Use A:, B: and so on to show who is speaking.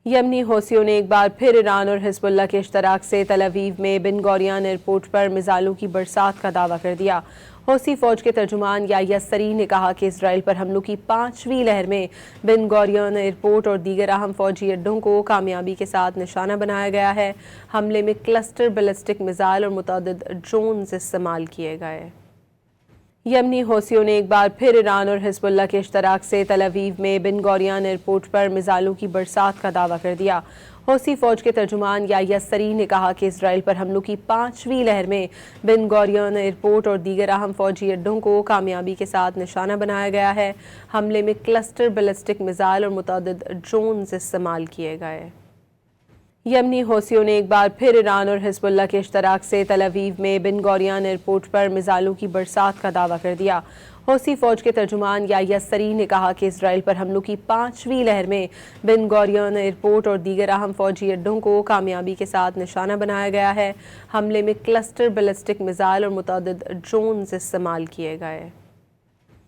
A: یمنی حوثیوں نے ایک بار پھر ایران اور حزب اللہ کے اشتراک سے تل اویو میں بن گوریون ایئرپورٹ پر میزائلوں کی برسات کا دعویٰ کر دیا۔ حوثی فوج کے ترجمان یحییٰ سریع نے کہا کہ اسرائیل پر حملوں کی 5ویں لہر میں بن گوریون ایئرپورٹ اور دیگر اہم فوجی اڈوں کو کامیابی کے ساتھ نشانہ بنایا گیا ہے۔ حملے میں کلسٹر بیلسٹک میزائل اور متعدد ڈرونز استعمال کیے گئے۔ یمنی حوثیوں نے ایک بار پھر ایران اور حزب اللہ کے اشتراک سے تل اویو میں بن گوریون ایئرپورٹ پر میزائلوں کی برسات کا دعویٰ کر دیا۔ حوثی فوج کے ترجمان یحییٰ سریع نے کہا کہ اسرائیل پر حملوں کی 5ویں لہر میں بن گوریون ایئرپورٹ اور دیگر اہم فوجی اڈوں کو کامیابی کے ساتھ نشانہ بنایا گیا ہے۔ حملے میں کلسٹر بیلسٹک میزائل اور متعدد ڈرونز استعمال کیے گئے۔ یمنی حوثیوں نے ایک بار پھر ایران اور حزب اللہ کے اشتراک سے تل اویو میں بن گوریون ایئرپورٹ پر میزائلوں کی برسات کا دعویٰ کر دیا۔ حوثی فوج کے ترجمان یحییٰ سریع نے کہا کہ اسرائیل پر حملوں کی 5ویں لہر میں بن گوریون ایئرپورٹ اور دیگر اہم فوجی اڈوں کو کامیابی کے ساتھ نشانہ بنایا گیا ہے۔ حملے میں کلسٹر بیلسٹک میزائل اور متعدد ڈرونز استعمال کیے گئے۔